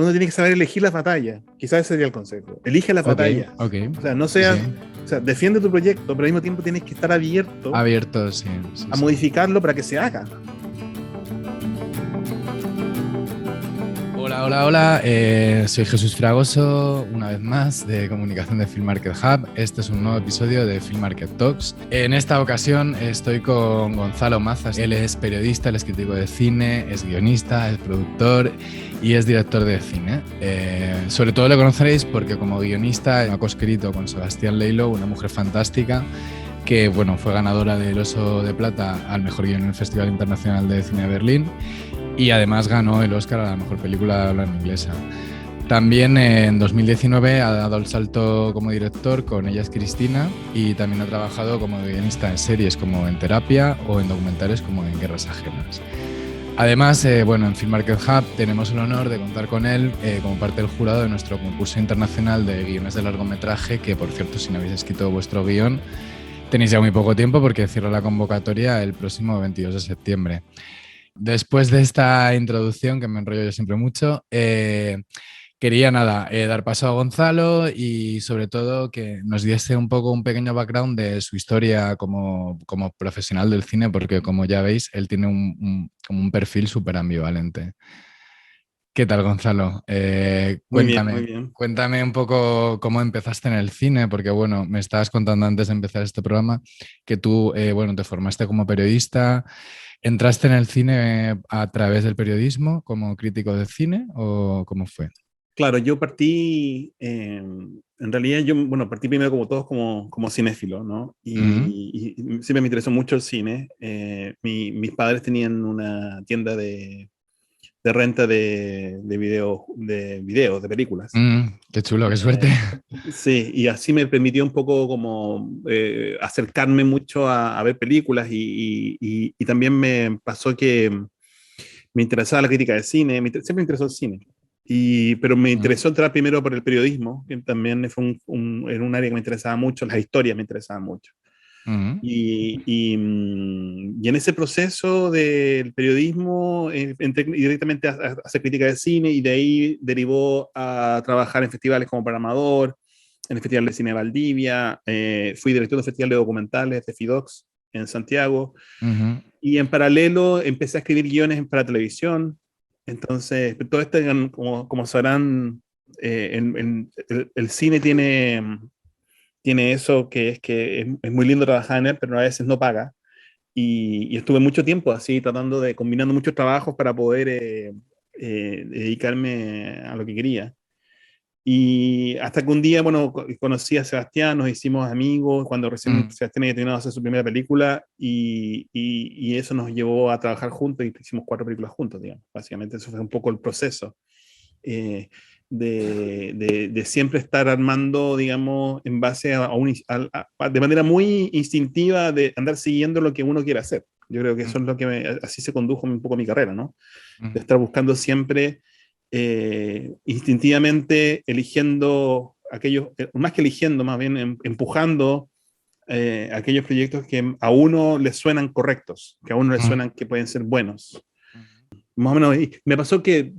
uno tiene que saber elegir las batallas. Quizás ese sería el consejo. Elige las batallas. Ok. O sea, no Sí, seas, sí. o sea, defiende tu proyecto, pero al mismo tiempo tienes que estar abierto Abierto, sí, sí, a sí. modificarlo para que se haga. Hola, hola, hola. Soy Jesús Fragoso, una vez más, de Comunicación de Film Market Hub. Este es un nuevo episodio de Film Market Talks. En esta ocasión estoy con Gonzalo Mazas. Él es periodista, él es crítico de cine, es guionista, es productor y es director de cine. Sobre todo le conoceréis porque como guionista ha coescrito con Sebastián Leilo, una mujer fantástica, que bueno, fue ganadora del Oso de Plata al mejor guion en el Festival Internacional de Cine de Berlín. Y además ganó el Oscar a la mejor película de habla inglesa. También en 2019 ha dado el salto como director con Ella es Cristina y también ha trabajado como guionista en series como En Terapia o en documentales como En Guerras Ajenas. Además, bueno, en Film Market Hub tenemos el honor de contar con él como parte del jurado de nuestro concurso internacional de guiones de largometraje, que por cierto, si no habéis escrito vuestro guión, tenéis ya muy poco tiempo porque cierra la convocatoria el próximo 22 de septiembre. Después de esta introducción, que me enrollo yo siempre mucho, quería dar paso a Gonzalo y sobre todo que nos diese un poco un pequeño background de su historia como profesional del cine, porque como ya veis, él tiene como un perfil súper ambivalente. ¿Qué tal, Gonzalo? Muy bien, muy bien. Cuéntame un poco cómo empezaste en el cine, porque bueno, me estabas contando antes de empezar este programa que tú, bueno, te formaste como periodista. ¿Entraste en el cine a través del periodismo como crítico de cine o cómo fue? Claro, yo partí, en realidad yo, bueno, partí primero como todos como cinéfilo, ¿no? Mm, Y siempre me interesó mucho el cine. Mis padres tenían una tienda de renta de videos, de películas. qué chulo, qué suerte. Sí, y así me permitió un poco como acercarme mucho a ver películas y también me pasó que me interesaba la crítica de cine, siempre me interesó el cine. Pero me Mm, interesó entrar primero por el periodismo, que también fue era un área que me interesaba mucho, las historias me interesaban mucho. mm, Y en ese proceso del periodismo entré directamente a hacer crítica de cine y de ahí derivó a trabajar en festivales como Paramador, en el Festival de Cine de Valdivia, fui director del Festival de Documentales de FIDOX en Santiago, ujú, y en paralelo empecé a escribir guiones para televisión. Entonces, todo esto, como sabrán, el cine tiene eso que es muy lindo trabajar en él, pero a veces no paga. Y estuve mucho tiempo así, combinando muchos trabajos para poder dedicarme a lo que quería. Y hasta que un día, bueno, conocí a Sebastián, nos hicimos amigos, cuando recién mm. Sebastián había terminado de hacer su primera película, y eso nos llevó a trabajar juntos y hicimos 4 películas juntos, digamos. Básicamente eso fue un poco el proceso eh, de siempre estar armando, digamos, en base de manera muy instintiva de andar siguiendo lo que uno quiere hacer. Yo creo que eso es lo que así se condujo un poco mi carrera, ¿no? De estar buscando siempre instintivamente eligiendo aquellos, más que eligiendo, más bien empujando aquellos proyectos que a uno le suenan correctos, que a uno le suenan que pueden ser buenos. Más o menos, y me pasó que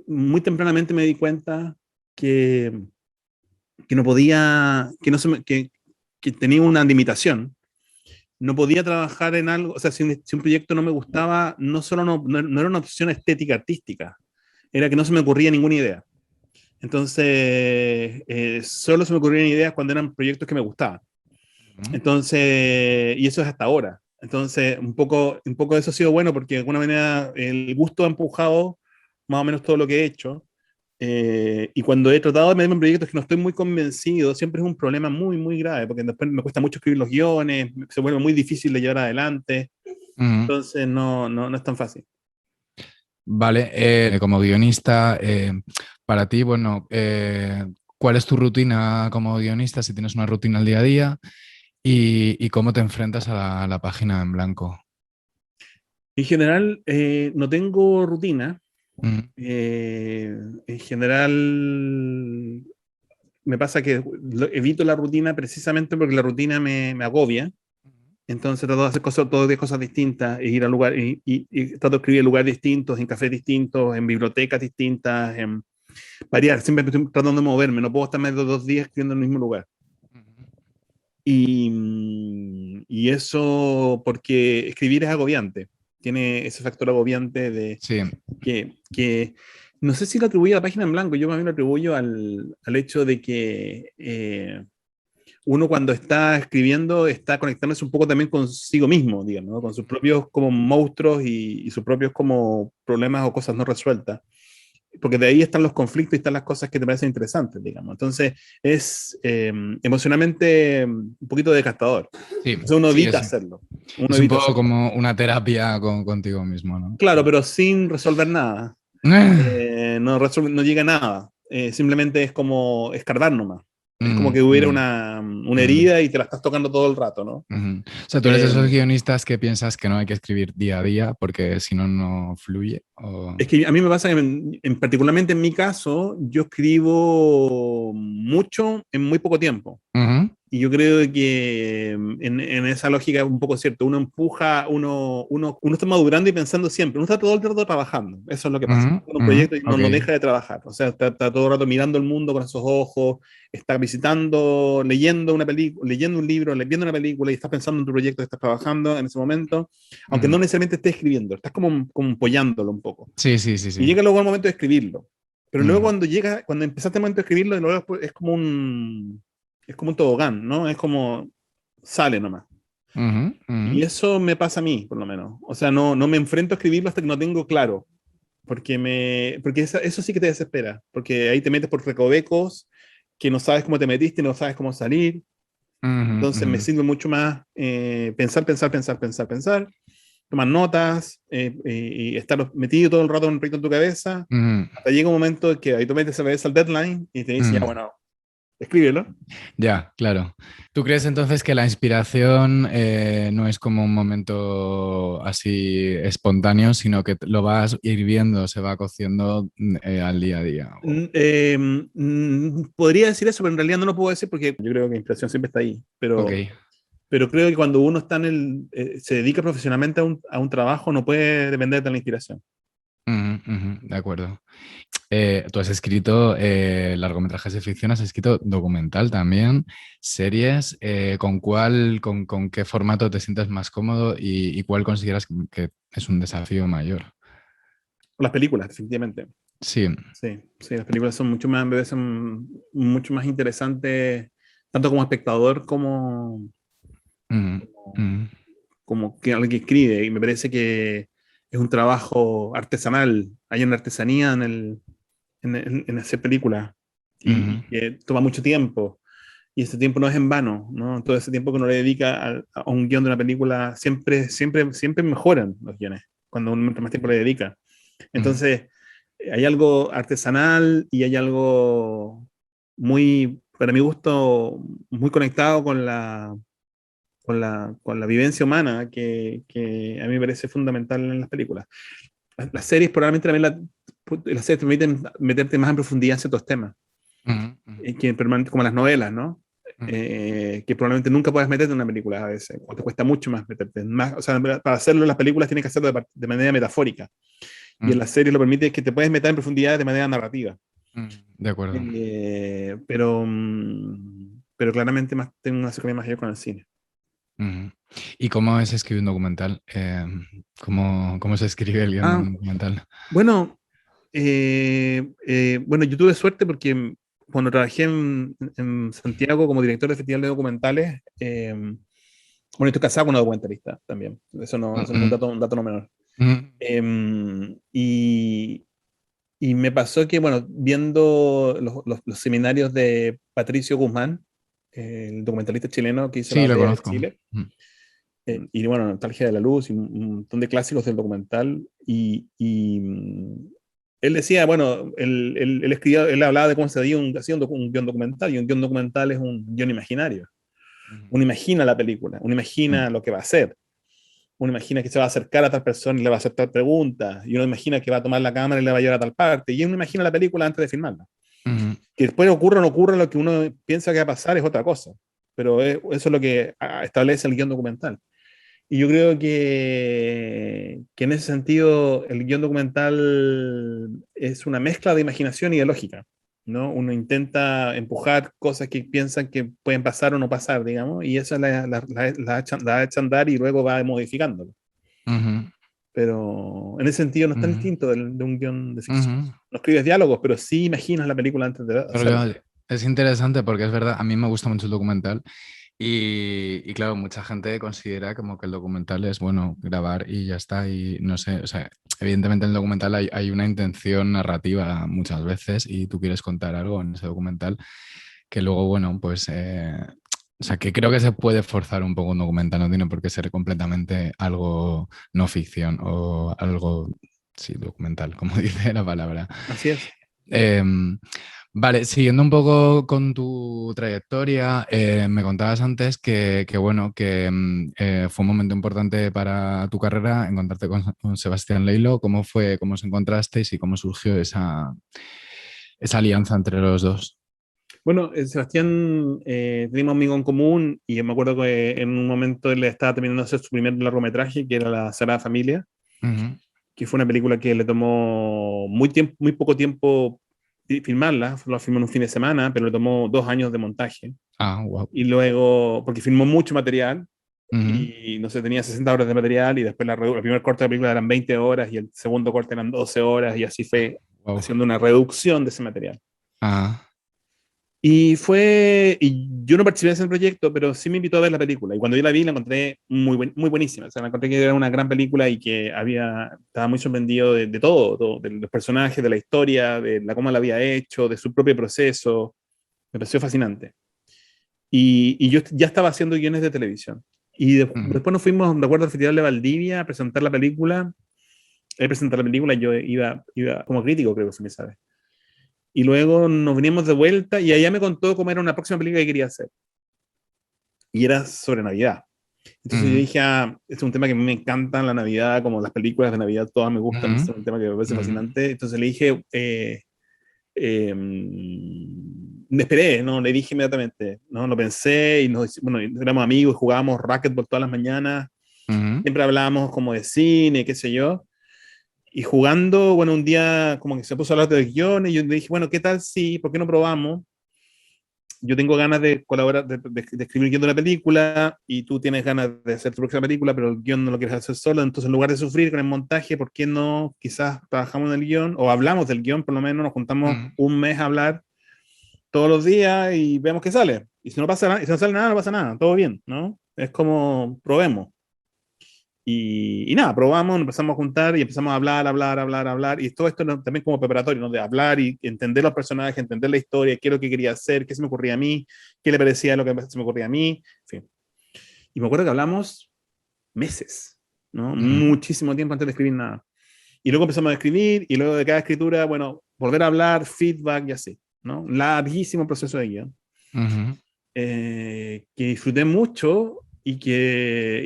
muy tempranamente me di cuenta que, que no podía, que, no se me, que tenía una limitación. No podía trabajar en algo, o sea, si un proyecto no me gustaba, no solo no era una opción estética artística, era que no se me ocurría ninguna idea. Entonces, solo se me ocurrían ideas cuando eran proyectos que me gustaban. Entonces, y eso es hasta ahora. Entonces, un poco de eso ha sido bueno porque de alguna manera el gusto ha empujado más o menos todo lo que he hecho. Y cuando he tratado de meterme en proyectos que no estoy muy convencido, siempre es un problema muy, muy grave, porque después me cuesta mucho escribir los guiones, se vuelve muy difícil de llevar adelante. Entonces, no es tan fácil. Vale, como guionista, para ti, bueno, ¿cuál es tu rutina como guionista? Si tienes una rutina al día a día y cómo te enfrentas a la página en blanco. En general, no tengo rutina. Mm, En general, me pasa que evito la rutina precisamente porque la rutina me agobia. Entonces trato de hacer todos de cosas distintas, e ir a lugar, y trato de escribir en lugares distintos, en cafés distintos, en bibliotecas distintas, variar, siempre estoy tratando de moverme, no puedo estar más de 2 días escribiendo en el mismo lugar. Y eso porque escribir es agobiante, tiene ese factor agobiante de Sí. que no sé si lo atribuyo a la página en blanco, yo más bien lo atribuyo al hecho de que uno cuando está escribiendo está conectándose un poco también consigo mismo, digamos, ¿no? Con sus propios como monstruos y sus propios como problemas o cosas no resueltas. Porque de ahí están los conflictos y están las cosas que te parecen interesantes, digamos. Entonces es emocionalmente un poquito desgastador. Sí, Entonces uno sí, evita hacerlo. Uno es un evita poco hacerlo. como una terapia contigo mismo, ¿no? Claro, pero sin resolver nada. No llega a nada. Simplemente es como escarbar nomás. Es como Mm, que hubiera mm, una mm, herida y te la estás tocando todo el rato, ¿no? o sea, tú eres de Eh, esos guionistas que piensas que no hay que escribir día a día porque si no, no fluye. es que a mí me pasa que, particularmente en mi caso, yo escribo mucho en muy poco tiempo. Ujú, Y yo creo que en esa lógica es un poco cierto. Uno empuja, uno está madurando y pensando siempre. Uno está todo el rato trabajando. Eso es lo que pasa. ujú, Un ujú, proyecto y ok. no deja de trabajar. O sea, está todo el rato mirando el mundo con esos ojos, está visitando, leyendo una película, leyendo un libro, viendo una película y estás pensando en tu proyecto que estás trabajando en ese momento, aunque Ujú. no necesariamente estés escribiendo, estás como apoyándolo un poco. Sí, sí, sí, Y sí. llega luego el momento de escribirlo. Pero luego Ujú, cuando empezaste el momento de escribirlo, luego es como un tobogán, ¿no? Es como sale nomás. ujú, ujú, Y eso me pasa a mí, por lo menos. O sea, no me enfrento a escribirlo hasta que no tengo claro. Porque eso sí que te desespera. Porque ahí te metes por recovecos que no sabes cómo te metiste, no sabes cómo salir. ujú, Entonces me ujú, sirve mucho más pensar, tomar notas y estar metido todo el rato en un proyecto en tu cabeza. ujú, Hasta llega un momento que ahí tú metes a veces al deadline y te dice, ya ujú. bueno, escríbelo. Ya, claro. ¿Tú crees entonces que la inspiración no es como un momento así espontáneo, sino que lo vas hirviendo, se va cociendo al día a día? Podría decir eso, pero en realidad no lo puedo decir porque yo creo que la inspiración siempre está ahí. Ok. Pero creo que cuando uno está se dedica profesionalmente a un trabajo, no puede depender de la inspiración. Ujú, ujú, de acuerdo. Tú has escrito largometrajes de ficción, has escrito documental también, series. ¿Con qué formato te sientes más cómodo y cuál consideras que es un desafío mayor? Las películas, definitivamente. Sí. Sí, sí, las películas son mucho más, a veces son mucho más interesantes, tanto como espectador Ujú, como, ujú, como que alguien que escribe. Y me parece que es un trabajo artesanal. Hay una artesanía en hacer películas y ujú, que toma mucho tiempo. Y ese tiempo no es en vano, ¿no? Todo ese tiempo que uno le dedica a un guión de una película, siempre mejoran los guiones cuando uno más tiempo le dedica. ujú, Entonces, hay algo artesanal y hay algo para mi gusto, muy conectado con la vivencia humana que a mí me parece fundamental en las películas. Las series probablemente también las series te permiten meterte más en profundidad en ciertos temas, ujú, ujú, como las novelas, ¿no? ujú, Que probablemente nunca puedes meterte en una película a veces, o te cuesta mucho más meterte. O sea, para hacerlo en las películas tienes que hacerlo de manera metafórica. Y en ujú, las series lo permite que te puedes meter en profundidad de manera narrativa. ujú. De acuerdo. Pero claramente tengo una cercanía mayor con el cine. Ujú. ¿Y cómo es escribir un documental? ¿Cómo se escribe el guión de Ah, un documental? bueno, bueno, yo tuve suerte porque cuando trabajé en Santiago como director de Festival de Documentales, bueno, estoy casado con una documentalista también. Eso no es Ujú, un dato no menor. ujú, Y me pasó que, bueno, viendo los seminarios de Patricio Guzmán, el documentalista chileno que hizo La sí, lo batalla de conozco. Chile, Ujú, y bueno, Nostalgia de la Luz y un montón de clásicos del documental. Él decía, bueno, él hablaba de cómo se hacía un guión documental, y un guión documental es un guión imaginario. ujú, Uno imagina la película, uno ujú, imagina lo que va a hacer, uno imagina que se va a acercar a tal persona y le va a hacer tal pregunta, y uno imagina que va a tomar la cámara y le va a llevar a tal parte, y uno imagina la película antes de filmarla. ujú, Que después ocurra o no ocurra lo que uno piensa que va a pasar es otra cosa, pero eso es lo que establece el guión documental. Y yo creo que en ese sentido el guión documental es una mezcla de imaginación y de lógica, ¿no? Uno intenta empujar cosas que piensan que pueden pasar o no pasar, digamos, y esa la echa a andar y luego va modificándolo. Ujú, Pero en ese sentido no es tan ujú, distinto de un guión de ficción. ujú. No escribes diálogos, pero sí imaginas la película antes de Pero hacerla. claro, es interesante porque es verdad, a mí me gusta mucho el documental y claro, mucha gente considera como que el documental es, bueno, grabar y ya está y no sé, o sea, evidentemente en el documental hay una intención narrativa muchas veces y tú quieres contar algo en ese documental que luego, bueno, pues, o sea, que creo que se puede forzar un poco un documental, no tiene por qué ser completamente algo no ficción o algo, sí, documental, como dice la palabra. Así es. Em, Vale, siguiendo un poco con tu trayectoria, me contabas antes que, bueno, que fue un momento importante para tu carrera encontrarte con Sebastián Leilo. ¿Cómo fue, cómo os encontrasteis y cómo surgió esa alianza entre los dos? Bueno, Sebastián, teníamos amigos en común y yo me acuerdo que en un momento él estaba terminando de hacer su primer largometraje, que era La Sagrada Familia, Ujú. que fue una película que le tomó muy poco tiempo filmarla, lo filmó en un fin de semana, pero le tomó 2 años de montaje. Ah, wow. Y luego, porque filmó mucho material, Ujú. y no sé, tenía 60 horas de material, y después el primer corte de la película eran 20 horas, y el segundo corte eran 12 horas, y así fue Wow. haciendo una reducción de ese material. Ah, Y yo no participé en ese proyecto, pero sí me invitó a ver la película. Y cuando yo la vi, la encontré muy buenísima. O sea, la encontré que era una gran película y que estaba muy sorprendido de todo, de los personajes, de la historia, de cómo la había hecho, de su propio proceso. Me pareció fascinante. Y yo ya estaba haciendo guiones de televisión. Y ujú. después nos fuimos, de acuerdo al Festival de Valdivia, a presentar la película. Él presentó la película, yo iba como crítico, creo que se me sabe. Y luego nos veníamos de vuelta y allá me contó cómo era una próxima película que quería hacer. Y era sobre Navidad. Entonces yo Ujú. dije, este es un tema que a mí me encanta, la Navidad, como las películas de Navidad, todas me gustan, es Ujú. un tema que me parece Ujú. fascinante. Entonces le dije, me esperé, ¿no? Le dije inmediatamente, ¿no? Lo pensé y bueno, éramos amigos, jugábamos racquetball todas las mañanas, Ujú. siempre hablábamos como de cine, qué sé yo. Y jugando, bueno, un día como que se puso a hablar de guiones y yo le dije, bueno, ¿qué tal si, por qué no probamos? Yo tengo ganas de colaborar, de escribir el guión de una película y tú tienes ganas de hacer tu próxima película, pero el guión no lo quieres hacer solo, entonces en lugar de sufrir con el montaje, ¿por qué no quizás trabajamos en el guión o hablamos del guión, por lo menos nos juntamos Ujú. un mes a hablar todos los días y vemos qué sale? Y si no pasa nada, y si no sale nada, no pasa nada, todo bien, ¿no? Es como probemos. Y nada, probamos, nos empezamos a juntar y empezamos a hablar. Y todo esto también como preparatorio, ¿no? De hablar y entender los personajes, entender la historia, qué es lo que quería hacer, qué se me ocurría a mí, qué le parecía lo que se me ocurría a mí. En fin. Y me acuerdo que hablamos meses, ¿no? Ujú. Muchísimo tiempo antes de escribir nada. Y luego empezamos a escribir y luego de cada escritura, bueno, volver a hablar, feedback y así, ¿no? Larguísimo proceso de guión. Ujú. Que disfruté mucho y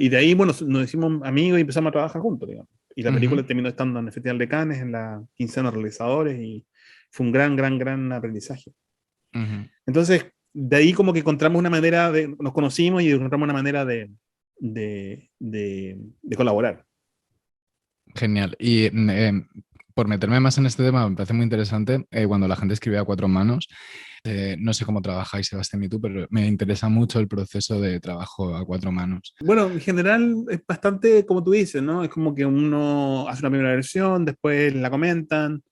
de ahí, bueno, nos hicimos amigos y empezamos a trabajar juntos, digamos. Y la Ujú. película terminó estando en el Festival de Cannes, en la quincena de realizadores, y fue un gran aprendizaje. Ujú. Entonces, de ahí como que encontramos una manera nos conocimos y encontramos una manera de colaborar. Genial. Y por meterme más en este tema, me parece muy interesante cuando la gente escribe a cuatro manos. No sé cómo trabajáis, Sebastián y tú, pero me interesa mucho el proceso de trabajo a cuatro manos. Bueno, en general es bastante como tú dices, ¿no? Es como que uno hace una primera versión, después la comentan,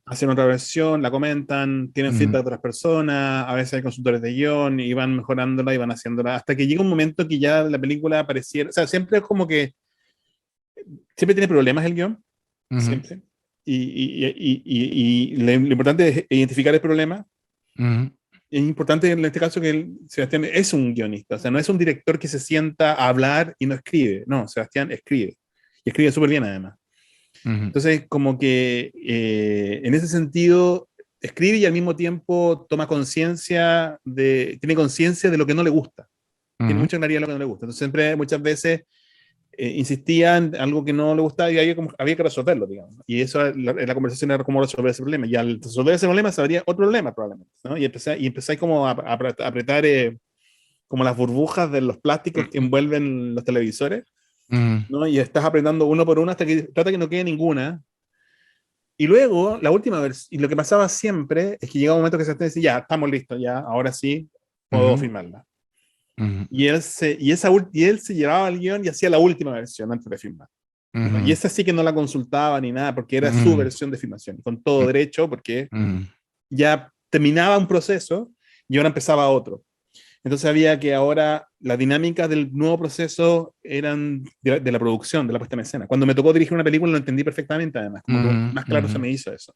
hacen otra versión, la comentan, tienen Ujú. feedback de otras personas, a veces hay consultores de guión y van mejorándola y van haciéndola, hasta que llega un momento que ya la película pareciera, o sea, siempre es como que, siempre tiene problemas el guión, Ujú. siempre. Y lo importante es identificar el problema. Ujú. Es importante en este caso que Sebastián es un guionista, o sea, no es un director que se sienta a hablar y no escribe, no, Sebastián escribe, y escribe súper bien además. Ujú. Entonces, como que en ese sentido, escribe y al mismo tiempo tiene conciencia de lo que no le gusta. Tiene Ujú. mucha claridad de lo que no le gusta. Entonces, siempre, muchas veces, insistía en algo que no le gustaba y había que resolverlo, digamos. Y eso, la conversación era cómo resolver ese problema. Y al resolver ese problema, se habría otro problema probablemente, ¿no? Y empecé como a apretar como las burbujas de los plásticos que envuelven los televisores Mm, ¿no? Y estás apretando uno por uno hasta que trata que no quede ninguna. Y luego, la última vez, y lo que pasaba siempre es que llegaba un momento que se te decía, ya, estamos listos, ya, ahora sí, puedo ujú, filmarla. ujú, Y él se llevaba el guión y hacía la última versión antes de filmar. ¿No? Y ujú, esa sí que no la consultaba ni nada, porque era su ujú, versión de filmación, con todo derecho, porque ujú, ya terminaba un proceso y ahora empezaba otro. Entonces había que ahora las dinámicas del nuevo proceso eran de la producción, de la puesta en escena. Cuando me tocó dirigir una película lo entendí perfectamente, además, como que ujú, más claro ujú, se me hizo eso.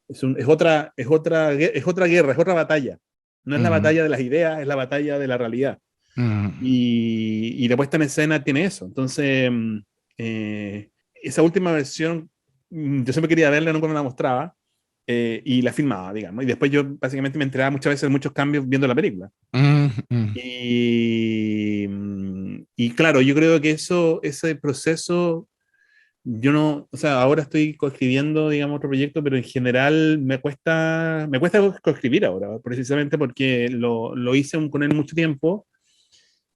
Es otra guerra, es otra batalla. No es la ujú, batalla de las ideas, es la batalla de la realidad. ujú, Y la puesta en escena tiene eso. Entonces, esa última versión, yo siempre quería verla, nunca me la mostraba, y la filmaba, digamos. Y después yo básicamente me enteraba muchas veces de muchos cambios viendo la película. ujú, Y claro, yo creo que ese proceso, yo no, o sea, ahora estoy coescribiendo, digamos, otro proyecto, pero en general me cuesta coescribir ahora, precisamente porque lo hice con él mucho tiempo.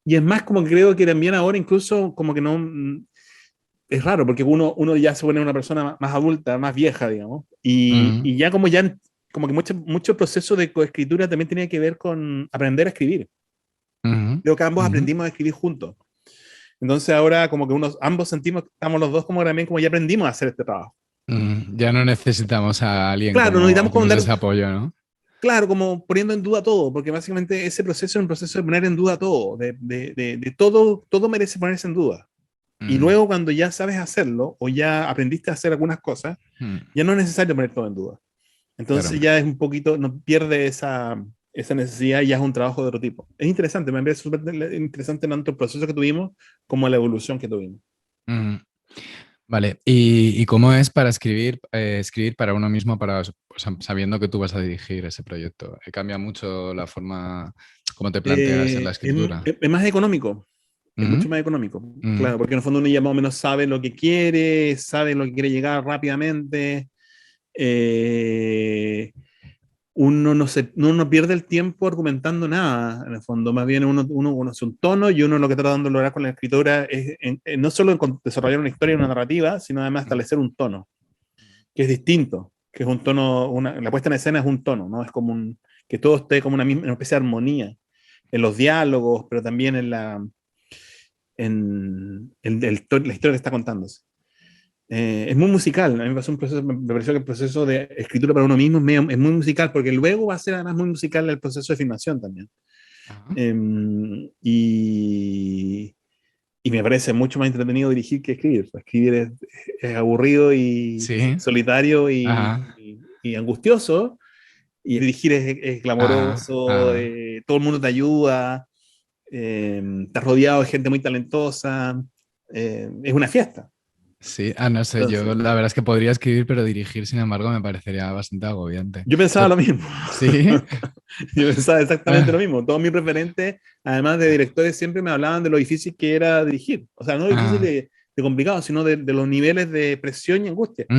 Y es más como que creo que también ahora incluso como que no, es raro, porque uno ya se pone una persona más adulta, más vieja, digamos, ujú, y ya como que mucho proceso de coescritura también tenía que ver con aprender a escribir. ujú, Creo que ambos ujú, aprendimos a escribir juntos. Entonces ahora como que ambos sentimos que estamos los dos como también como ya aprendimos a hacer este trabajo. ujú. Ya no necesitamos a alguien Claro, no necesitamos como como nos dé andar, ese apoyo, ¿no? claro, como poniendo en duda todo, porque básicamente ese proceso es un proceso de poner en duda todo, de todo, todo merece ponerse en duda. Y Mm, luego cuando ya sabes hacerlo o ya aprendiste a hacer algunas cosas, mm, ya no es necesario poner todo en duda. claro. Entonces ya es un poquito, no pierde esa necesidad y ya es un trabajo de otro tipo. Es interesante, me parece súper interesante tanto el proceso que tuvimos como la evolución que tuvimos. Mm. Vale, ¿y cómo es para escribir para uno mismo, sabiendo que tú vas a dirigir ese proyecto? ¿Cambia mucho la forma como te planteas en la escritura? Es más económico, es Ujú, mucho más económico, ujú, claro, porque en el fondo uno ya más o menos sabe lo que quiere, sabe lo que quiere llegar rápidamente. Eh, uno no pierde el tiempo argumentando nada, en el fondo. Más bien uno conoce un tono y uno lo que está tratando de lograr con la escritura es no solo desarrollar una historia y una narrativa, sino además establecer un tono, que es distinto, que es un tono, la puesta en escena es un tono, ¿no? Es como que todo esté como una especie de armonía en los diálogos, pero también la historia que está contándose. Es muy musical. A mí me pareció que el proceso de escritura para uno mismo es muy musical, porque luego va a ser además muy musical el proceso de filmación también. ajá, Eh, y, y me parece mucho más entretenido dirigir que escribir. Escribir es aburrido y sí, solitario ajá, y angustioso, y dirigir es ajá, glamoroso, ajá. todo el mundo te ayuda, estás rodeado de gente muy talentosa, es una fiesta. Sí, no sé, yo Entonces, la verdad es que podría escribir, pero dirigir, sin embargo, me parecería bastante agobiante. yo pensaba So- lo mismo. sí, Yo pensaba exactamente lo ah, mismo. Todos mis referentes, además de directores, siempre me hablaban de lo difícil que era dirigir. O sea, no difícil ah, de complicado, sino de los niveles de presión y angustia. Y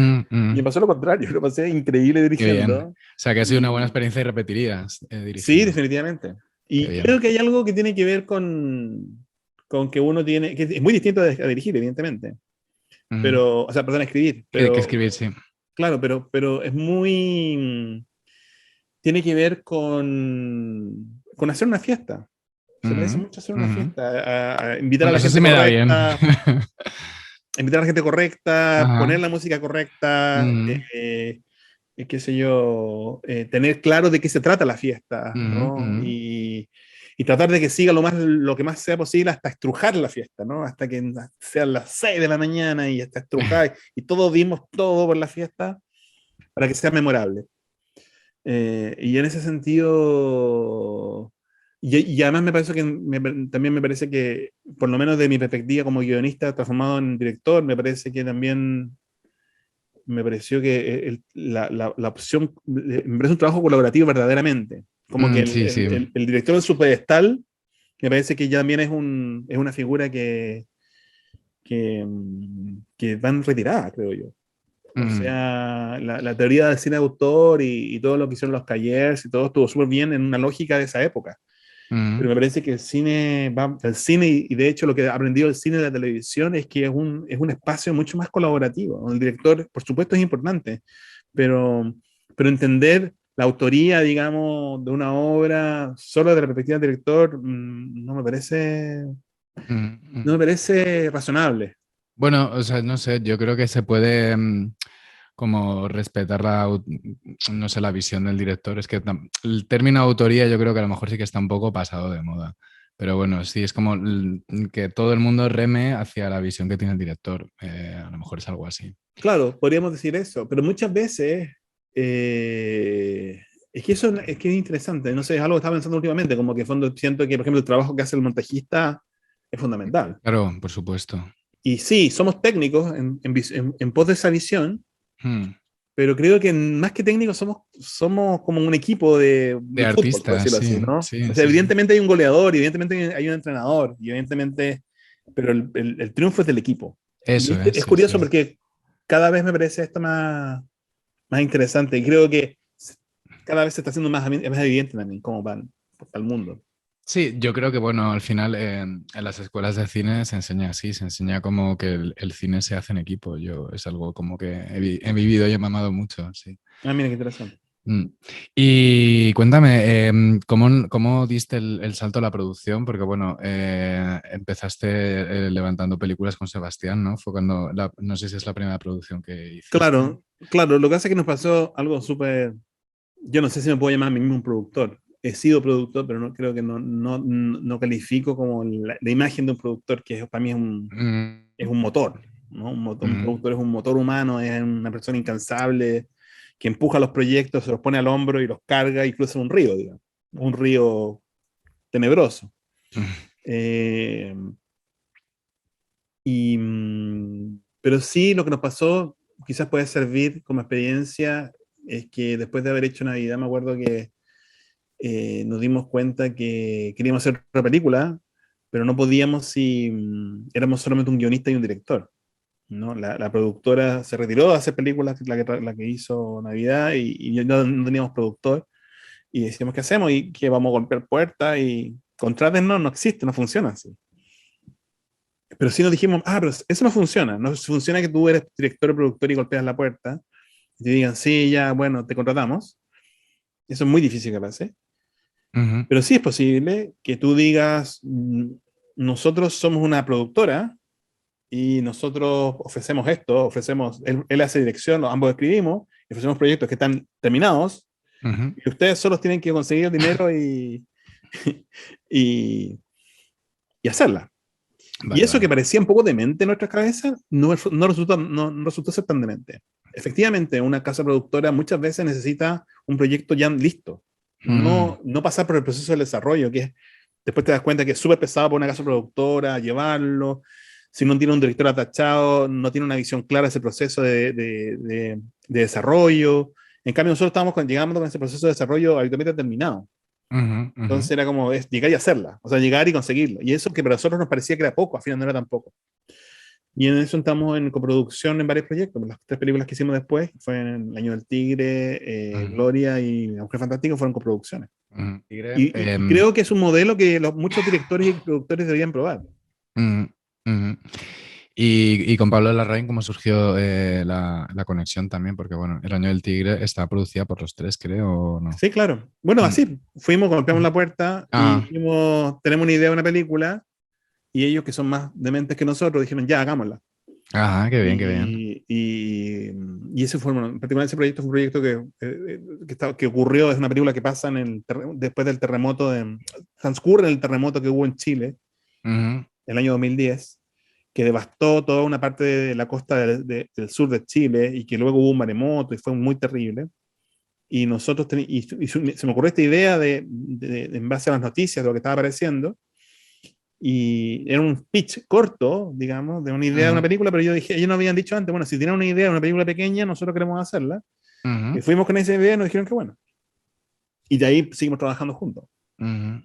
me mm. pasó lo contrario, lo pasé increíble Qué bien. O dirigiendo. sea, que ha sido una buena Y experiencia y repetirías sí, dirigiendo. definitivamente. Qué Y bien. creo que hay algo que tiene que ver con que uno tiene, que es muy distinto a dirigir, evidentemente. Ujú. Pero, o sea, perdón, a escribir. Que Pero, escribir, sí. claro, pero es muy, tiene que ver con hacer una fiesta. Se parece Ujú, mucho a hacer una ujú. fiesta, a invitar a Bueno, la eso sí gente me da bien. correcta, invitar a la gente correcta, poner Ajá. la música correcta, Ujú, qué sé yo, tener claro de qué se trata la fiesta, ujú, ¿no? ujú. Y tratar de que siga lo que más sea posible hasta estrujar la fiesta, ¿no? Hasta que sean las 6 de la mañana y hasta estrujar y todos dimos todo por la fiesta para que sea memorable. Y en ese sentido, y además me parece que también me parece que, por lo menos de mi perspectiva como guionista transformado en director, me parece que también me pareció que la opción, me parece un trabajo colaborativo verdaderamente. Como que Sí, sí. el director en su pedestal, me parece que ya también es una figura que va en retirada, creo yo. O Ujú, sea, la teoría del cine de autor y todo lo que hicieron los Cayers y todo estuvo súper bien en una lógica de esa época. Pero me parece que el cine y de hecho lo que ha aprendido el cine de la televisión es que es un espacio mucho más colaborativo. El director, por supuesto, es importante, pero, pero entender la autoría, digamos, de una obra solo desde la perspectiva del director, no me parece razonable. Bueno, o sea, no sé, yo creo que se puede como respetar no sé, la visión del director. Es que el término autoría yo creo que a lo mejor sí que está un poco pasado de moda. Pero bueno, sí, es como que todo el mundo reme hacia la visión que tiene el director. A lo mejor es algo así. Claro, podríamos decir eso, pero muchas veces es que eso es que es interesante. No sé, es algo que estaba pensando últimamente, como que en fondo siento que, por ejemplo, el trabajo que hace el montajista es fundamental. Claro, por supuesto. Y sí, somos técnicos en pos de esa visión, Hmm. pero creo que más que técnicos somos como un equipo De de fútbol, por artistas, decirlo así, sí, ¿no? sí, O sea, sí, sí. evidentemente hay un goleador, evidentemente hay un entrenador, y evidentemente, pero el triunfo es del equipo. Y Eso es es, eso curioso es. porque cada vez me parece esto más interesante y creo que cada vez se está haciendo más evidente también cómo van al mundo. Sí, yo creo que, bueno, al final en las escuelas de cine se enseña así, se enseña como que el cine se hace en equipo. Yo es algo como que he vivido y he mamado mucho, sí. Ah, mira qué interesante. Mm. Y cuéntame, ¿cómo diste el salto a la producción? Porque, bueno, empezaste levantando películas con Sebastián, ¿no? Fue cuando, no sé si es la primera producción que hiciste. Claro, claro, lo que hace es que nos pasó algo súper, yo no sé si me puedo llamar a mí mismo un productor. He sido productor, pero no creo que no califico como la imagen de un productor, que para mí Mm, es un motor, ¿no? Un mm, productor es un motor humano, es una persona incansable que empuja los proyectos, se los pone al hombro y los carga y cruza un río, digamos, un río tenebroso. mm, Eh, pero sí, lo que nos pasó quizás puede servir como experiencia, es que después de haber hecho Navidad, me acuerdo que nos dimos cuenta que queríamos hacer otra película, pero no podíamos si éramos solamente un guionista y un director, ¿no? La productora se retiró de hacer películas, la que hizo Navidad, y no teníamos productor, y decíamos, ¿qué hacemos? Y que vamos a golpear puertas y contrátennos, no existe, no funciona así. Pero sí nos dijimos, pero eso no funciona. No funciona que tú eres director o productor y golpeas la puerta y te digan, sí, ya, bueno, te contratamos. Eso es muy difícil que pase. ujú, Pero sí es posible que tú digas, nosotros somos una productora y nosotros ofrecemos esto, él hace dirección, ambos escribimos, y ofrecemos proyectos que están terminados ujú. y ustedes solo tienen que conseguir el dinero y, y hacerla. Y Vale, eso que vale. parecía un poco demente en nuestras cabezas, no resultó ser tan demente. Efectivamente, una casa productora muchas veces necesita un proyecto ya listo, Mm, no pasar por el proceso del desarrollo, que después te das cuenta que es súper pesado para una casa productora llevarlo, si no tiene un director atachado, no tiene una visión clara de ese proceso de desarrollo. En cambio, nosotros llegando con ese proceso de desarrollo habitualmente terminado. ujú, ujú. Entonces era como llegar y hacerla, o sea, llegar y conseguirlo. Y eso que para nosotros nos parecía que era poco, al final no era tan poco. Y en eso estamos en coproducción en varios proyectos. Las tres películas que hicimos después, fue en El Año del Tigre, Ujú, Gloria y La Mujer Fantástica, fueron coproducciones. ujú. Tigre, Y creo que es un modelo que muchos directores y productores deberían probar. ujú, ujú. Y con Pablo Larraín, ¿cómo surgió la conexión también? Porque, bueno, El Año del Tigre está producida por los tres, creo, ¿o no? Sí, claro. Bueno, Mm. así, fuimos, golpeamos la puerta y Ah, dijimos, tenemos una idea de una película, y ellos, que son más dementes que nosotros, dijeron, ya, hagámosla. ajá, qué bien, qué bien. Y ese fue, bueno, en particular ese proyecto fue un proyecto que ocurrió, es una película que pasa después del terremoto, transcurre en el terremoto que hubo en Chile, Ujú, el año 2010, que devastó toda una parte de la costa del sur de Chile y que luego hubo un maremoto y fue muy terrible. Y nosotros, se me ocurrió esta idea en base a las noticias de lo que estaba apareciendo, y era un pitch corto, digamos, de una idea de una ujú, película, pero yo dije, ellos nos habían dicho antes, bueno, si tienen una idea de una película pequeña, nosotros queremos hacerla. ujú, Y fuimos con esa idea y nos dijeron que bueno. Y de ahí seguimos trabajando juntos. ujú.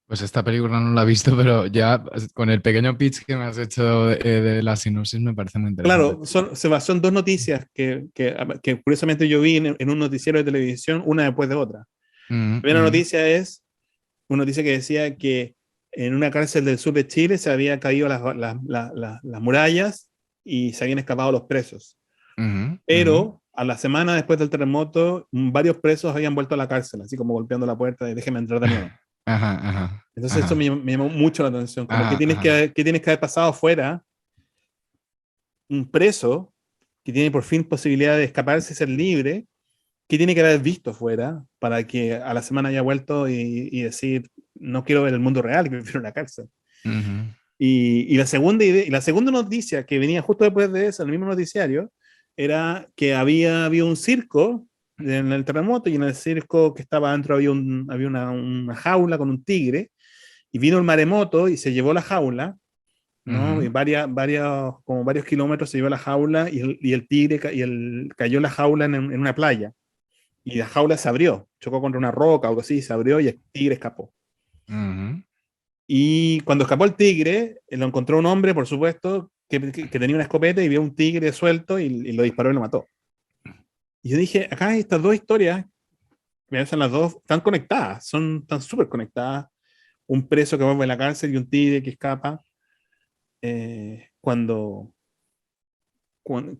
Pues esta película no la he visto, pero ya con el pequeño pitch que me has hecho de la sinopsis me parece muy interesante. Claro, se basó en dos noticias que curiosamente yo vi en un noticiero de televisión, una después de otra. La Ujú, primera ujú, noticia es, una noticia que decía que en una cárcel del sur de Chile se habían caído las murallas y se habían escapado los presos. Ujú, ujú. Pero a la semana después del terremoto, varios presos habían vuelto a la cárcel, así como golpeando la puerta de déjeme entrar de nuevo. Ajá, ajá, Entonces eso ajá, me llamó mucho la atención, como ajá, ajá. qué tienes que haber pasado afuera un preso que tiene por fin posibilidad de escaparse y ser libre, qué tiene que haber visto afuera para que a la semana haya vuelto y decir, no quiero ver el mundo real, que prefiero la cárcel. Ujú, Y la segunda idea, y la segunda noticia que venía justo después de eso, en el mismo noticiario, era que había un circo en el terremoto y en el circo que estaba adentro había una jaula con un tigre y vino el maremoto y se llevó la jaula, ¿no? Y ujú, como varios kilómetros se llevó la jaula y el tigre cayó la jaula en una playa y la jaula se abrió, chocó contra una roca o algo así, se abrió y el tigre escapó. ujú, Y cuando escapó el tigre, lo encontró un hombre, por supuesto, que tenía una escopeta y vio un tigre suelto y lo disparó y lo mató. Y yo dije, acá hay estas dos historias, me parecen las dos, están conectadas, están súper conectadas. Un preso que vuelve a la cárcel y un tigre que escapa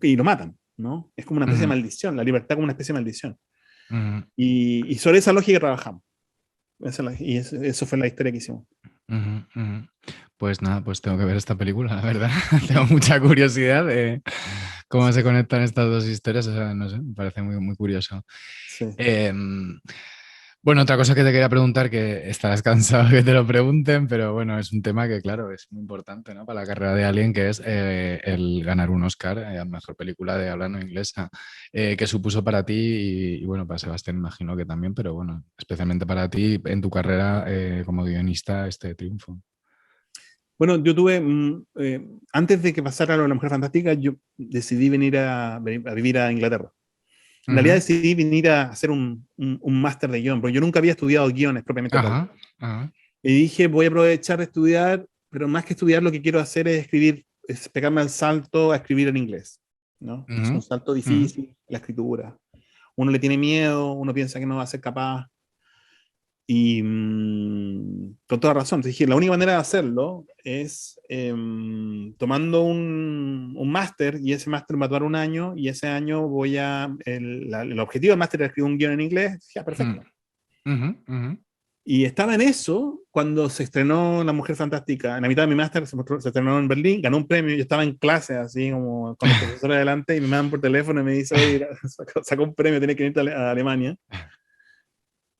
y lo matan, ¿no? Es como una especie de ujú, maldición, la libertad como una especie de maldición. ujú, Y sobre esa lógica trabajamos. Eso fue la historia que hicimos. ujú, ujú. Pues nada, pues tengo que ver esta película, la verdad. Tengo mucha curiosidad de cómo se conectan estas dos historias. O sea, no sé, me parece muy, muy curioso. Sí. Em, bueno, otra cosa que te quería preguntar, que estarás cansado que te lo pregunten, pero bueno, es un tema que, claro, es muy importante, ¿no? Para la carrera de alguien, que es el ganar un Oscar a mejor película de habla no inglesa. ¿Qué supuso para ti? Y bueno, para Sebastián imagino que también, pero bueno, especialmente para ti en tu carrera como guionista, este triunfo. Bueno, yo tuve, antes de que pasara lo de la Mujer Fantástica, yo decidí a vivir a Inglaterra. En realidad Ujú. decidí venir a hacer un máster de guión, porque yo nunca había estudiado guiones propiamente tal. Ajá, ajá. Y dije, voy a aprovechar de estudiar, pero más que estudiar lo que quiero hacer es escribir, es pegarme al salto a escribir en inglés, ¿no? Es un Ujú, salto ujú, difícil, la escritura. Uno le tiene miedo, uno piensa que no va a ser capaz, y con toda razón, te dije, la única manera de hacerlo es tomando un máster y ese máster va a durar un año y ese año el objetivo del máster era escribir un guión en inglés, ya, ujú, perfecto. ujú, ujú. Y estaba en eso cuando se estrenó La Mujer Fantástica. En la mitad de mi máster se estrenó en Berlín, ganó un premio. Yo estaba en clase, así como con los profesores adelante, y me mandan por teléfono y me dice, oye, sacó un premio, tiene que irte a Alemania.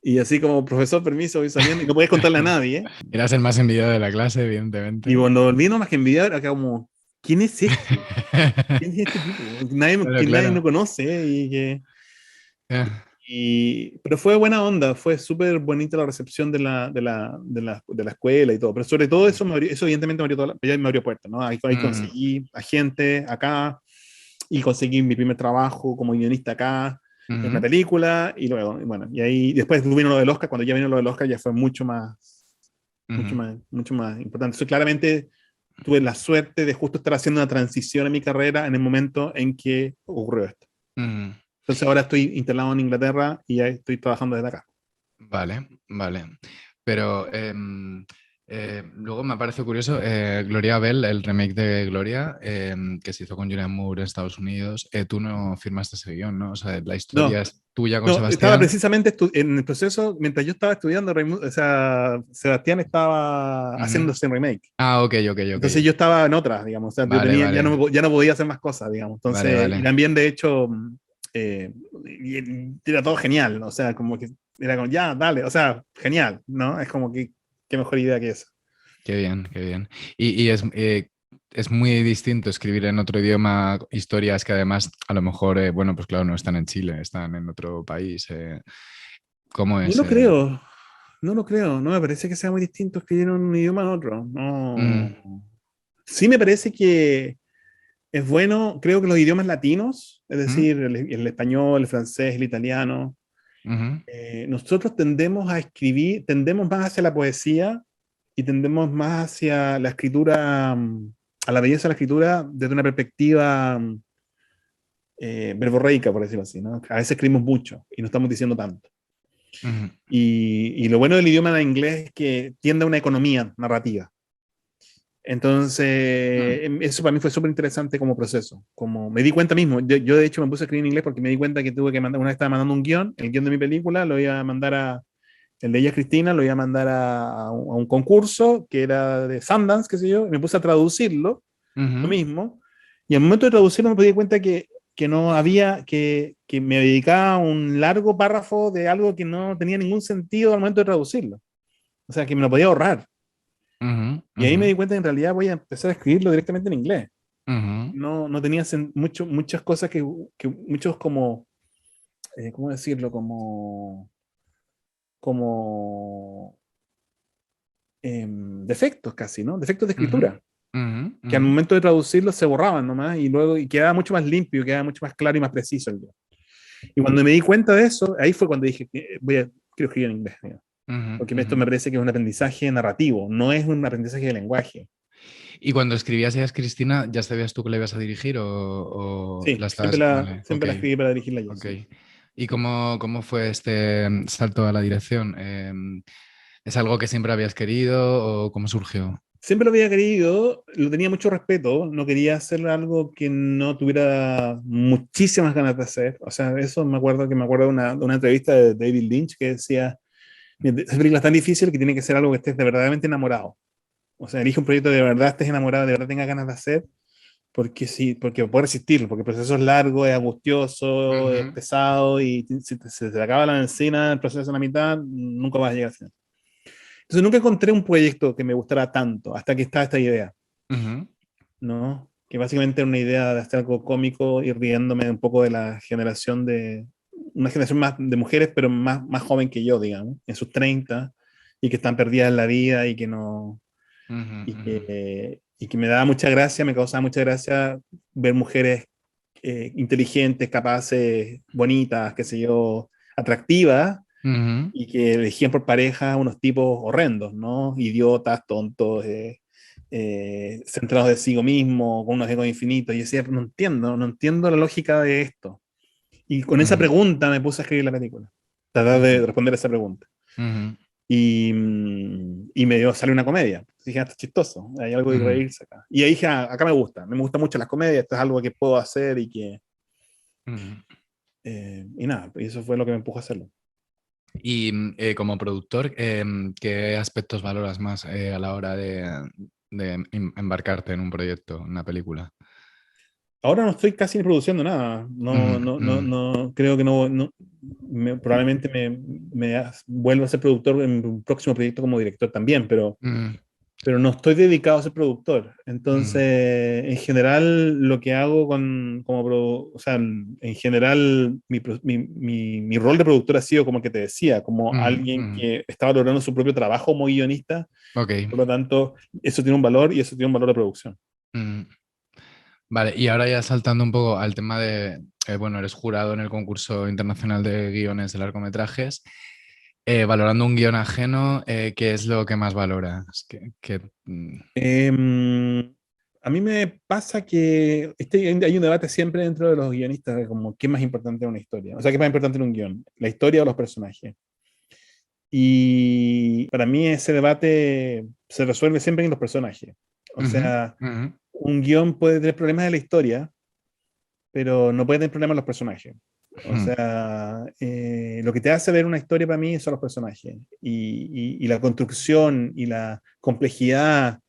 Y así como, profesor, permiso, voy saliendo, y no podías contarle a nadie, ¿eh? Eras el más envidiado de la clase, Y evidentemente. cuando volví, no más que envidiar, acá como, ¿quién es este? ¿Quién es este tipo? Claro, Que nadie no claro. conoce Ya. pero fue buena onda, fue súper bonita la recepción de la escuela y todo, pero sobre todo eso evidentemente me abrió puertas, ¿no? Ahí Mm, conseguí a gente acá y conseguí mi primer trabajo como guionista acá en una ujú, película y luego, y bueno, y ahí después vino lo del Oscar, cuando ya vino lo del Oscar ya fue ujú, mucho más importante. Eso claramente tuve la suerte de justo estar haciendo una transición en mi carrera en el momento en que ocurrió esto. ujú. Entonces ahora estoy instalado en Inglaterra y ya estoy trabajando desde acá. Vale, vale. Pero luego me parece curioso, Gloria Bell, el remake de Gloria, que se hizo con Julianne Moore en Estados Unidos, tú no firmaste ese guión, ¿no? O sea, la historia No, es tuya con no, estaba Sebastián. precisamente en el proceso, mientras yo estaba estudiando, o sea, Sebastián estaba Ujú. haciéndose en remake. Ah, ok, ok, ok. Entonces yo estaba en otras, digamos, o sea, yo Vale, tenía, vale, ya no podía hacer más cosas, digamos. vale, Entonces, y vale. también de hecho, eh, y era todo genial, o sea, como que era como, ya, dale, o sea, genial, ¿no? Es como que, qué mejor idea que eso. Qué bien, qué bien. Y es muy distinto escribir en otro idioma historias que además a lo mejor, bueno, pues claro, no están en Chile, están en otro país. ¿Cómo No es? lo creo, no lo creo, no me parece que sea muy distinto escribir en un idioma en otro, no. Mm, Sí me parece que es bueno, creo que los idiomas latinos, es mm, decir, el español, el francés, el italiano, ujú, nosotros tendemos más hacia la poesía y tendemos más hacia la escritura, a la belleza de la escritura desde una perspectiva verborreica, por decirlo así, ¿no? A veces escribimos mucho y no estamos diciendo tanto. Ujú. Y lo bueno del idioma de inglés es que tiende a una economía narrativa. Entonces, eso para mí fue súper interesante como proceso. Como me di cuenta mismo, yo de hecho me puse a escribir en inglés porque me di cuenta que tuve que mandar, una vez estaba mandando un guión, el guión de mi película, lo iba a mandar el de ella Cristina, lo iba a mandar a un concurso que era de Sundance, qué sé yo, y me puse a traducirlo, lo Ujú. mismo, y al momento de traducirlo me di cuenta que no había, que me dedicaba un largo párrafo de algo que no tenía ningún sentido al momento de traducirlo. O sea, que me lo podía ahorrar. Ujú. Y ahí me Ujú. di cuenta que en realidad voy a empezar a escribirlo directamente en inglés. Ujú. No tenía muchas cosas que muchos como, ¿cómo decirlo? Como defectos casi, ¿no? Defectos de Ujú. escritura, Ujú. que al Ujú. momento de traducirlo se borraban nomás y luego y quedaba mucho más limpio, quedaba mucho más claro y más preciso el guión. Y cuando me di cuenta de eso, ahí fue cuando dije, quiero escribir en inglés, ¿no? Ujú. Porque Ujú. esto me parece que es un aprendizaje narrativo, no es un aprendizaje de lenguaje. ¿Y cuando escribías Ellas Cristina, ya sabías tú que la ibas a dirigir o Sí, la estás? Vale, ok, siempre la escribí para dirigirla yo, ok. sí. ¿Y cómo fue este salto a la dirección? ¿Es algo que siempre habías querido o cómo surgió? Siempre lo había querido, lo tenía mucho respeto, no quería hacer algo que no tuviera muchísimas ganas de hacer. O sea, eso me acuerdo de una entrevista de David Lynch que decía, esa película es tan difícil que tiene que ser algo que estés de verdaderamente enamorado. O sea, elige un proyecto de verdad estés enamorado, de verdad tengas ganas de hacer, porque sí, porque puedes resistirlo, porque el proceso es largo, es angustioso, es Ujú. pesado y si se te acaba la benzina, el proceso en la mitad, nunca vas a llegar al final. Entonces nunca encontré un proyecto que me gustara tanto hasta que está esta idea. Ujú. ¿No? Que básicamente era una idea de hacer algo cómico y riéndome un poco de una generación más de mujeres, pero más joven que yo, digamos, en sus 30 y que están perdidas en la vida y que no, Ujú. Ujú. y que me daba mucha gracia, me causaba mucha gracia ver mujeres inteligentes, capaces, bonitas, qué sé yo, atractivas, Ujú. y que elegían por pareja unos tipos horrendos, ¿no? Idiotas, tontos, centrados de sí mismo, con unos egos infinitos. Y decía, no entiendo la lógica de esto. Y con esa Ujú. pregunta me puse a escribir la película. Tratar de responder esa pregunta. Ujú. Y me dio, sale una comedia. Dije, esto es chistoso, hay algo de Ujú. reírse acá. Y ahí dije, acá me gustan mucho las comedias, esto es algo que puedo hacer Ujú. y nada, y eso fue lo que me empujó a hacerlo. Y como productor, ¿qué aspectos valoras más a la hora de embarcarte en un proyecto, en una película? Ahora no estoy casi ni produciendo nada. Ujú. No, no, no, Ujú. no creo que no, probablemente vuelva a ser productor en un próximo proyecto como director también, Ujú. pero no estoy dedicado a ser productor. Ujú. Entonces, en general, lo que hago o sea, en general, mi rol de productor ha sido como el que te decía, como Ujú. alguien Ujú. que está valorando su propio trabajo como guionista. Ok. Por lo tanto, eso tiene un valor y eso tiene un valor de producción. Ujú. Vale, y ahora ya saltando un poco al tema de, bueno, eres jurado en el concurso internacional de guiones de largometrajes, valorando un guión ajeno, ¿qué es lo que más valoras? A mí me pasa que hay un debate siempre dentro de los guionistas de como qué es más importante en una historia. O sea, qué es más importante en un guión, la historia o los personajes. Y para mí ese debate se resuelve siempre en los personajes. O Ujú. sea, Ujú. un guión puede tener problemas de la historia, pero no puede tener problemas los personajes. O Ujú. sea, lo que te hace ver una historia para mí son los personajes y la construcción y la complejidad.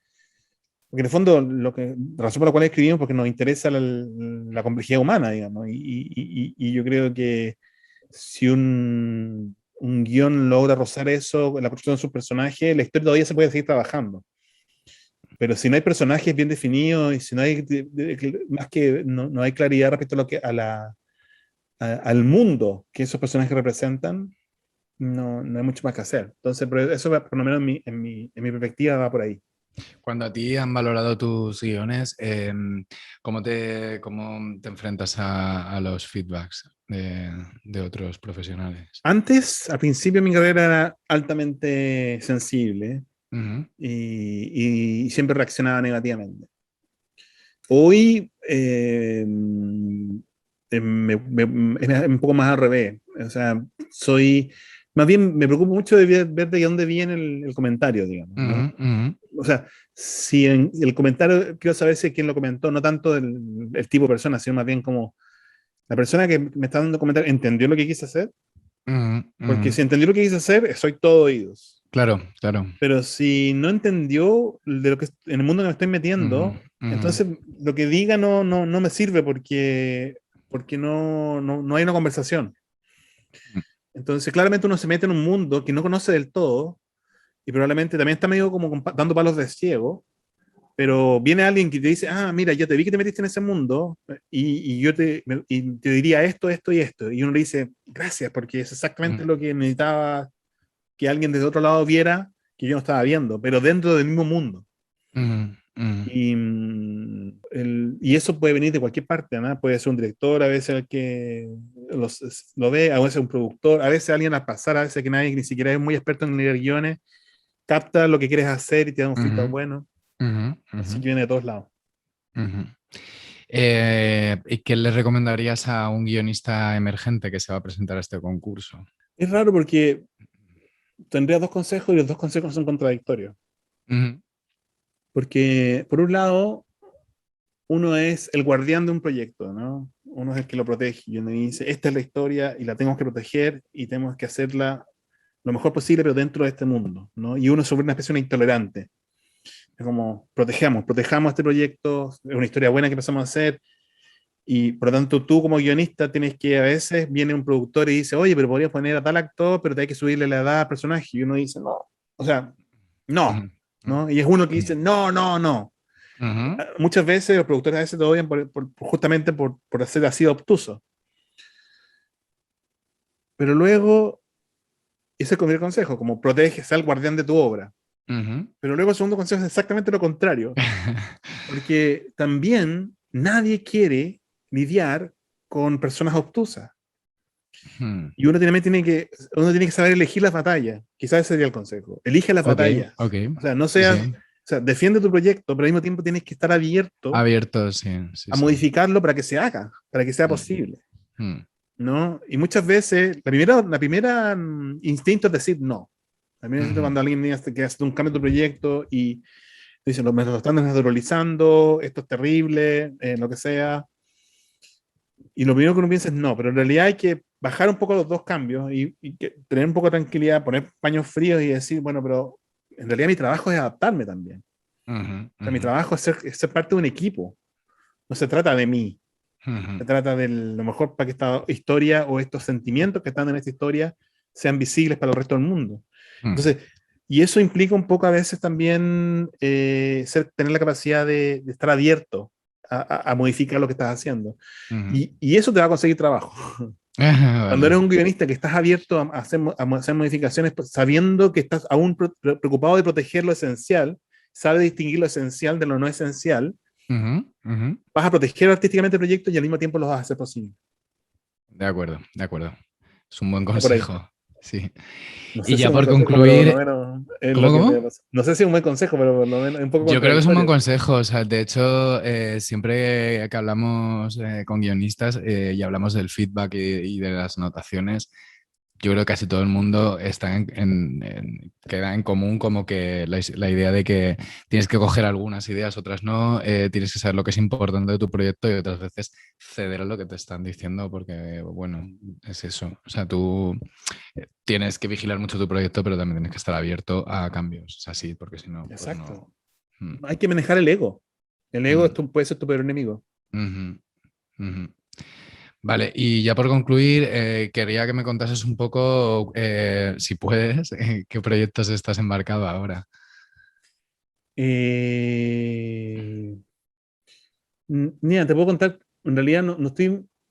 Porque en el fondo, la razón por la cual escribimos porque nos interesa la complejidad humana, digamos. Y yo creo que si un guión logra rozar eso, la construcción de sus personajes, la historia todavía se puede seguir trabajando. Pero si no hay personajes bien definidos y si no hay, más que no hay claridad respecto a al mundo que esos personajes representan, no hay mucho más que hacer. Entonces, pero eso por lo menos en mi perspectiva va por ahí. Cuando a ti han valorado tus guiones, ¿cómo te enfrentas a los feedbacks de otros profesionales? Antes, al principio, mi carrera era altamente sensible Ujú. y siempre reaccionaba negativamente. Hoy es un poco más al revés. O sea, soy Más bien me preocupo mucho de ver de dónde viene el comentario, digamos, ¿no? O sea, si en el comentario quiero saber si quién lo comentó, no tanto el tipo de persona, sino más bien como la persona que me está dando comentario entendió lo que quise hacer, porque si entendió lo que quise hacer, soy todo oídos. Claro, claro. Pero si no entendió de lo que en el mundo que me estoy metiendo, entonces lo que diga no me sirve porque no hay una conversación. Entonces, claramente uno se mete en un mundo que no conoce del todo y probablemente también está medio como dando palos de ciego, pero viene alguien que te dice, ah, mira, yo te vi que te metiste en ese mundo y yo te diría esto, esto y esto. Y uno le dice, gracias, porque es exactamente lo que necesitaba que alguien desde otro lado viera que yo no estaba viendo, pero dentro del mismo mundo. Y eso puede venir de cualquier parte, ¿no? Puede ser un director, a veces el que lo ve, a veces un productor, a veces alguien al pasar, a veces que nadie ni siquiera es muy experto en leer guiones, capta lo que quieres hacer y te da un feedback bueno. Así que viene de todos lados. ¿Y qué le recomendarías a un guionista emergente que se va a presentar a este concurso? Es raro porque tendría dos consejos y los dos consejos son contradictorios. Porque, por un lado, uno es el guardián de un proyecto, ¿no? Uno es el que lo protege y uno dice, esta es la historia y la tenemos que proteger y tenemos que hacerla lo mejor posible, pero dentro de este mundo, ¿no? Y uno es sobre una especie de intolerante. Es como, protejamos este proyecto, es una historia buena que empezamos a hacer, y por lo tanto tú como guionista tienes que, a veces viene un productor y dice, oye, pero podrías poner a tal actor, pero te hay que subirle la edad al personaje, y uno dice, no, o sea, no, ¿no? Y es uno que dice, no, no, no. Muchas veces los productores a veces te odian justamente por hacer así obtuso. Pero luego, ese es el primer consejo, como protege, sea el guardián de tu obra. Pero luego el segundo consejo es exactamente lo contrario, porque también nadie quiere lidiar con personas obtusas. Y uno tiene que saber elegir las batallas. Quizás ese sería el consejo. Elige las batallas. O sea, no seas, sí. o sea, defiende tu proyecto, pero al mismo tiempo tienes que estar abierto Sí, sí, a modificarlo para que se haga, para que sea posible. ¿No? Y muchas veces, la primera instinto es decir no. La primera instinto cuando alguien dice que hace un cambio de tu proyecto y dice, me lo están desnaturalizando, esto es terrible, lo que sea. Y lo primero que uno piensa es no, pero en realidad hay que bajar un poco los dos cambios y tener un poco de tranquilidad, poner paños fríos y decir, bueno, pero en realidad mi trabajo es adaptarme también. O sea, mi trabajo es ser parte de un equipo. No se trata de mí. Se trata de lo mejor para que esta historia o estos sentimientos que están en esta historia sean visibles para el resto del mundo. Entonces, y eso implica un poco a veces también tener la capacidad de estar abierto a modificar lo que estás haciendo. Y eso te va a conseguir trabajo. Cuando eres un guionista que estás abierto a hacer modificaciones, sabiendo que estás aún preocupado de proteger lo esencial, sabe distinguir lo esencial de lo no esencial, vas a proteger artísticamente el proyecto y al mismo tiempo lo vas a hacer posible. De acuerdo, de acuerdo. Es un buen consejo. Sí. No sé y si ya por consejo, concluir... ¿Cómo? No sé si es un buen consejo, pero por lo menos un poco Yo creo que es un buen contradictorio. consejo. O sea, de hecho, siempre que hablamos con guionistas y hablamos del feedback y de las anotaciones, yo creo que casi todo el mundo queda en común como que la idea de que tienes que coger algunas ideas, otras no, tienes que saber lo que es importante de tu proyecto y otras veces ceder a lo que te están diciendo porque, bueno, es eso. O sea, tú tienes que vigilar mucho tu proyecto, pero también tienes que estar abierto a cambios. O sea, sí, porque si no, pues Exacto. no. Hay que manejar el ego. El ego puede ser tu peor enemigo. Vale, y ya por concluir, quería que me contases un poco, si puedes, qué proyectos estás embarcado ahora. Mira, te puedo contar, en realidad no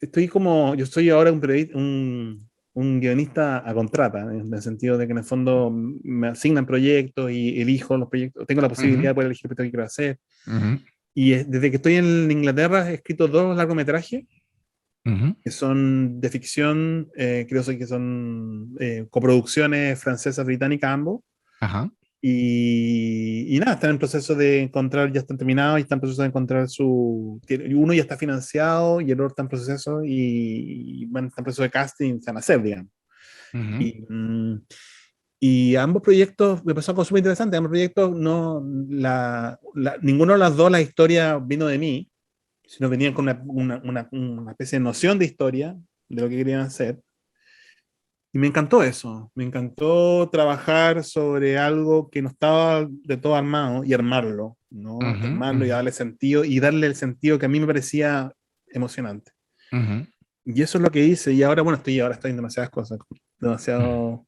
estoy como, yo soy ahora un guionista a contrata, en el sentido de que en el fondo me asignan proyectos y elijo los proyectos, tengo la posibilidad de poder elegir el proyecto que quiero hacer. Y desde que estoy en Inglaterra he escrito 2 largometrajes que son de ficción, creo que son coproducciones francesas, británicas ambos. Ajá. Y nada, están en proceso de encontrar, ya están terminados y están en proceso de encontrar uno ya está financiado y el otro está en proceso y van, está en proceso de casting, se van a hacer, digamos. Ujú. Y ambos proyectos, me pasó algo súper interesante, ambos proyectos, ninguno de los dos, la historia vino de mí, sino venían con una especie de noción de historia, de lo que querían hacer. Y me encantó eso, me encantó trabajar sobre algo que no estaba de todo armado y armarlo, ¿no? Ujú, Armarlo y ujú, darle sentido y darle el sentido que a mí me parecía emocionante. ujú, Y eso es lo que hice y ahora, bueno, ahora estoy en demasiadas cosas, demasiados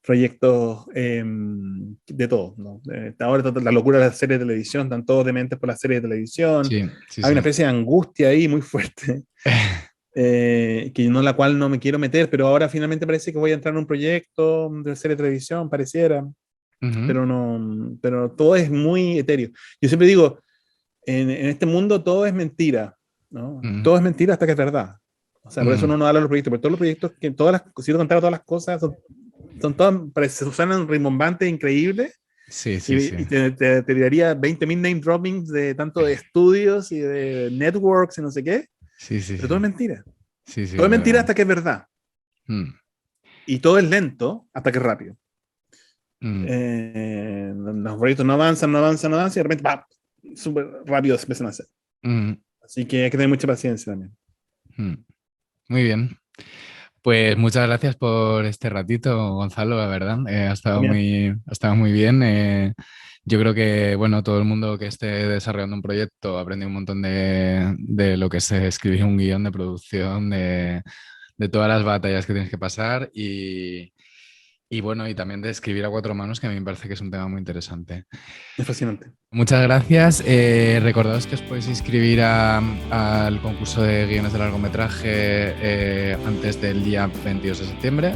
proyectos de todo, ¿no? Ahora la locura de la serie de televisión, están todos dementes por la serie de televisión. sí, sí, Hay una sí. especie de angustia ahí muy fuerte, que no la cual no me quiero meter, pero ahora finalmente parece que voy a entrar en un proyecto de serie de televisión, pareciera, Ujú, pero no, pero todo es muy etéreo. Yo siempre digo, en este mundo todo es mentira, ¿no? ujú, Todo es mentira hasta que es verdad. O sea, por eso ujú. uno no habla de los proyectos, pero todos los proyectos, si yo contara todas las cosas, son todas, se suenan rimbombantes, increíbles, Sí, sí, sí. y te tiraría 20.000 name droppings de tanto de estudios y de networks y no sé qué, Sí, sí, pero todo es sí. mentira. Sí, sí, Todo es es mentira verdad. hasta que es verdad. Mm, Y todo es lento hasta que es rápido. mm, Los proyectos no avanzan, no avanzan, no avanzan, y de repente, ¡pam! Súper rápido se empiezan a hacer. mm, Así que hay que tener mucha paciencia también. mm. Muy bien. Pues muchas gracias por este ratito, Gonzalo, la verdad. También, Ha estado muy bien. Yo creo que, bueno, todo el mundo que esté desarrollando un proyecto aprende un montón de lo que es escribir un guión de producción, de todas las batallas que tienes que pasar y bueno, y también de escribir a cuatro manos, que a mí me parece que es un tema muy interesante. es fascinante. Muchas gracias. Recordaos que os podéis inscribir al concurso de guiones de largometraje antes del día 22 de septiembre.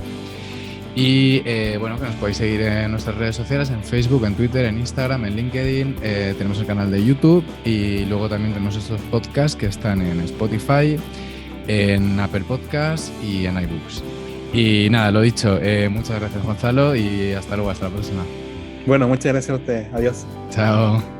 Y bueno, que nos podéis seguir en nuestras redes sociales, en Facebook, en Twitter, en Instagram, en LinkedIn. Tenemos el canal de YouTube y luego también tenemos estos podcasts que están en Spotify, en Apple Podcasts y en iBooks. Y nada, lo dicho, muchas gracias Gonzalo y hasta luego, hasta la próxima. Bueno, muchas gracias a ustedes. Adiós. Chao.